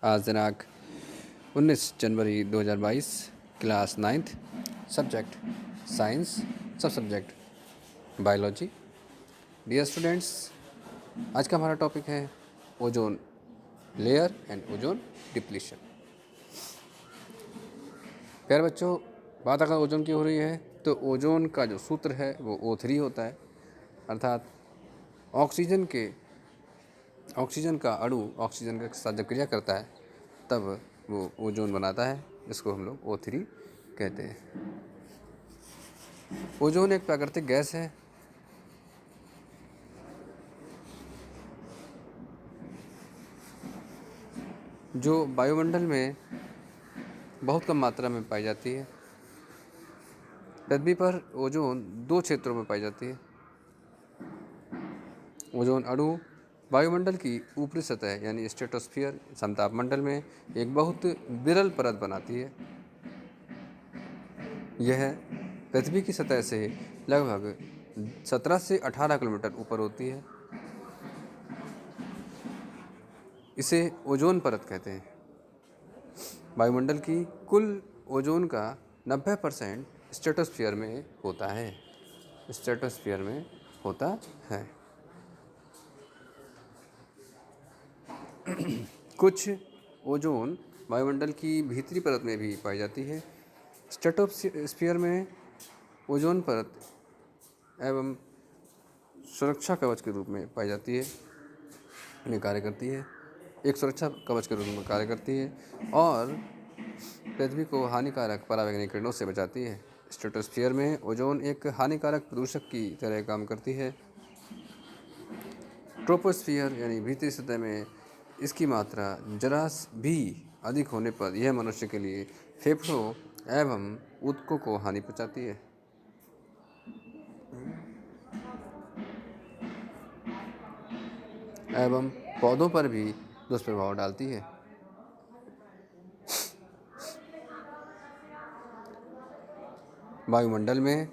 आज दिनांक 19 जनवरी 2022, class 9th, subject science, सब सब्जेक्ट बायोलॉजी। डियर स्टूडेंट्स, आज का हमारा टॉपिक है ozone layer and ozone depletion. प्यारे बच्चों, बात अगर ओजोन की हो रही है तो ओजोन का जो सूत्र है वो O3 होता है, अर्थात ऑक्सीजन का अणु ऑक्सीजन के साथ जब क्रिया करता है तब वो ओजोन बनाता है, जिसको हम लोग O3 कहते हैं। ओजोन एक प्राकृतिक गैस है जो वायुमंडल में बहुत कम मात्रा में पाई जाती है। पृथ्वी पर ओजोन दो क्षेत्रों में पाई जाती है। ओजोन अणु वायुमंडल की ऊपरी सतह यानी स्ट्रेटोस्फीयर समताप मंडल में एक बहुत विरल परत बनाती है। यह पृथ्वी की सतह से लगभग 17 से 18 किलोमीटर ऊपर होती है। इसे ओजोन परत कहते हैं। वायुमंडल की कुल ओजोन का 90% स्ट्रेटोस्फीयर में होता है। स्ट्रेटोस्फीयर में होता है। कुछ ओजोन वायुमंडल की भीतरी परत में भी पाई जाती है। स्ट्रेटोस्फीयर में ओजोन परत एवं सुरक्षा कवच के रूप में पाई जाती है, में कार्य करती है। एक सुरक्षा कवच के रूप में कार्य करती है और पृथ्वी को हानिकारक परावैंगनिक किरणों से बचाती है। स्ट्रेटोस्फीयर में ओजोन एक हानिकारक प्रदूषक की तरह काम करती है। ट्रोपोस्फीयर यानी भीतरी सतह में इसकी मात्रा जरा भी अधिक होने पर यह मनुष्य के लिए फेफड़ों एवं ऊतकों को हानि पहुंचाती है। एवं पौधों पर भी दुष्प्रभाव डालती है। वायुमंडल में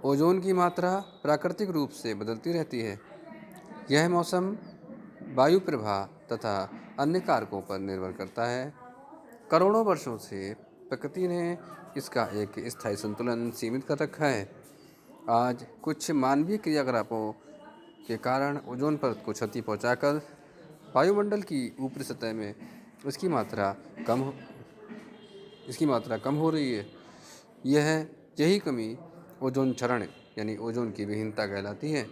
ओजोन की मात्रा प्राकृतिक रूप से बदलती रहती है। यह मौसम, वायु प्रवाह तथा अन्य कारकों पर निर्भर करता है। करोड़ों वर्षों से प्रकृति ने इसका एक स्थायी संतुलन सीमित कर रखा है। आज कुछ मानवीय क्रियाकलापों के कारण ओजोन परत को क्षति पहुंचाकर वायुमंडल की ऊपरी सतह में इसकी मात्रा कम हो रही है। यही कमी ओजोन क्षरण यानी ओजोन की विहीनता कहलाती है।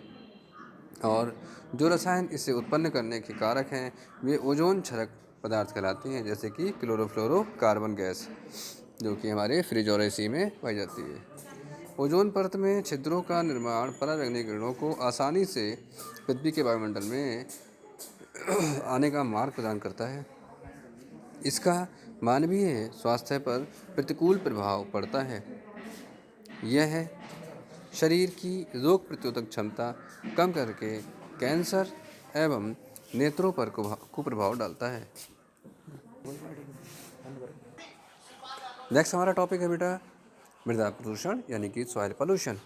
और जो रसायन इसे उत्पन्न करने के कारक हैं वे ओजोन क्षरक पदार्थ कहलाते हैं, जैसे कि क्लोरोफ्लोरोकार्बन गैस, जो कि हमारे फ्रिज और एसी में पाई जाती है। ओजोन परत में छिद्रों का निर्माण परावैंगनिक किरणों को आसानी से पृथ्वी के वायुमंडल में आने का मार्ग प्रदान करता है। इसका मानवीय स्वास्थ्य पर प्रतिकूल प्रभाव पड़ता है। यह शरीर की रोग प्रतिरोधक क्षमता कम करके कैंसर एवं नेत्रों पर कुप्रभाव डालता है। नेक्स्ट हमारा टॉपिक है बेटा मृदा प्रदूषण यानी कि सॉइल पोल्यूशन।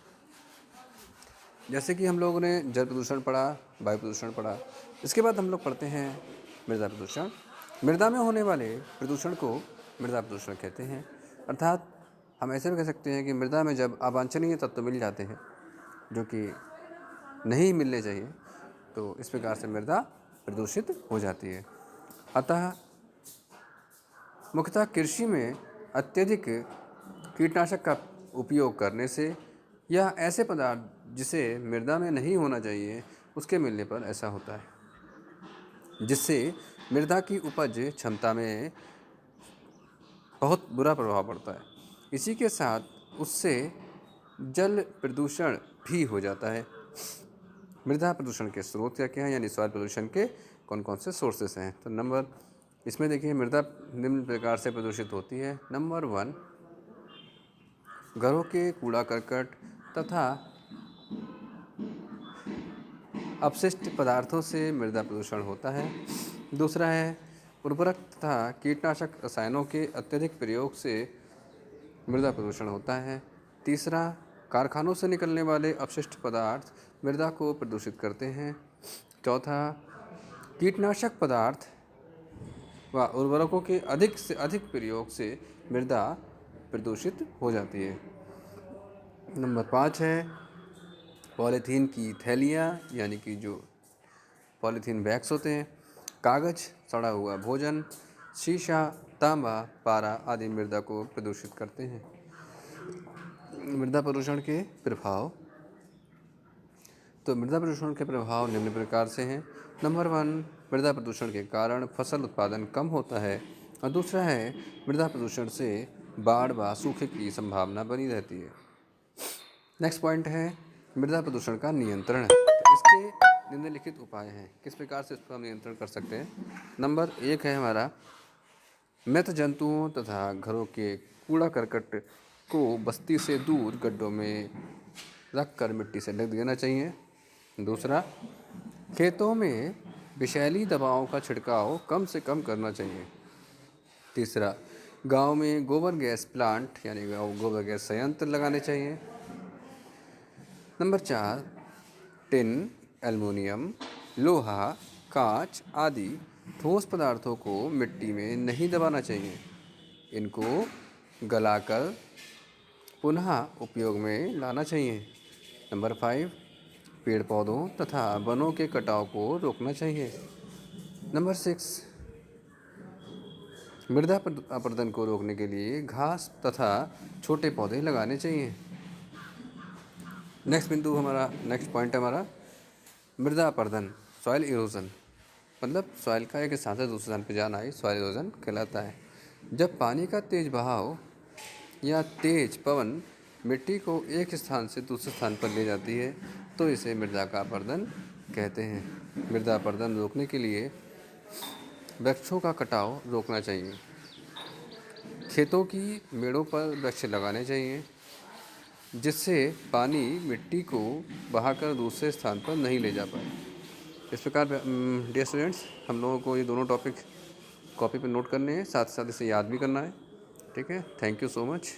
जैसे कि हम लोगों ने जल प्रदूषण पढ़ा, वायु प्रदूषण पढ़ा, इसके बाद हम लोग पढ़ते हैं मृदा प्रदूषण। मृदा में होने वाले प्रदूषण को मृदा प्रदूषण कहते हैं। अर्थात हम ऐसे भी कह सकते हैं कि मृदा में जब अवांछनीय तत्व मिल जाते हैं जो कि नहीं मिलने चाहिए, तो इस प्रकार से मृदा प्रदूषित हो जाती है। अतः मुख्यतः कृषि में अत्यधिक कीटनाशक का उपयोग करने से या ऐसे पदार्थ जिसे मृदा में नहीं होना चाहिए उसके मिलने पर ऐसा होता है, जिससे मृदा की उपज क्षमता में बहुत बुरा प्रभाव पड़ता है। इसी के साथ उससे जल प्रदूषण भी हो जाता है। मृदा प्रदूषण के स्रोत क्या हैं, यानी सॉइल प्रदूषण के कौन कौन से सोर्सेस हैं। तो इसमें देखिए मृदा निम्न प्रकार से प्रदूषित होती है। नंबर 1, घरों के कूड़ा करकट तथा अपशिष्ट पदार्थों से मृदा प्रदूषण होता है। दूसरा है उर्वरक तथा कीटनाशक रसायनों के अत्यधिक प्रयोग से मृदा प्रदूषण होता है। तीसरा, कारखानों से निकलने वाले अपशिष्ट पदार्थ मृदा को प्रदूषित करते हैं। चौथा, कीटनाशक पदार्थ व उर्वरकों के अधिक से अधिक प्रयोग से मृदा प्रदूषित हो जाती है। नंबर 5 है पॉलीथीन की थैलियाँ, यानी कि जो पॉलीथीन बैग्स होते हैं, कागज़, सड़ा हुआ भोजन, शीशा, तांबा, पारा आदि मृदा को प्रदूषित करते हैं। मृदा प्रदूषण के प्रभाव। तो मृदा प्रदूषण के प्रभाव निम्न प्रकार से हैं। नंबर 1, मृदा प्रदूषण के कारण फसल उत्पादन कम होता है, और दूसरा है मृदा प्रदूषण से बाढ़ व सूखे की संभावना बनी रहती है। नेक्स्ट पॉइंट है मृदा प्रदूषण का नियंत्रण। तो इसके निम्नलिखित उपाय हैं, किस प्रकार से इसको हम नियंत्रण कर सकते हैं। नंबर 1 है हमारा मृत जंतुओं तथा घरों के कूड़ा करकट को बस्ती से दूर गड्ढों में रख कर मिट्टी से ढक देना चाहिए। दूसरा, खेतों में विषैली दवाओं का छिड़काव कम से कम करना चाहिए। तीसरा, गांव में गोबर गैस प्लांट यानी गोबर गैस संयंत्र लगाने चाहिए। नंबर 4, टिन, एल्युमिनियम, लोहा, कांच आदि ठोस पदार्थों को मिट्टी में नहीं दबाना चाहिए। इनको गलाकर पुनः उपयोग में लाना चाहिए। नंबर 5, पेड़ पौधों तथा वनों के कटाव को रोकना चाहिए। नंबर 6, मृदा अपरदन को रोकने के लिए घास तथा छोटे पौधे लगाने चाहिए। नेक्स्ट पॉइंट हमारा मृदा अपरदन, सॉइल इरोजन, मतलब सॉइल का एक स्थान से दूसरे स्थान पर जाना ही सॉइल इरोजन कहलाता है। जब पानी का तेज बहाव या तेज पवन मिट्टी को एक स्थान से दूसरे स्थान पर ले जाती है तो इसे मृदा का अपरदन कहते हैं। मृदा अपरदन रोकने के लिए वृक्षों का कटाव रोकना चाहिए। खेतों की मेड़ों पर वृक्ष लगाने चाहिए जिससे पानी मिट्टी को बहाकर दूसरे स्थान पर नहीं ले जा पाए। इस प्रकार डियर स्टूडेंट्स, हम लोगों को ये दोनों टॉपिक कॉपी पे नोट करने हैं, साथ साथ इसे याद भी करना है। ठीक है, थैंक यू सो मच।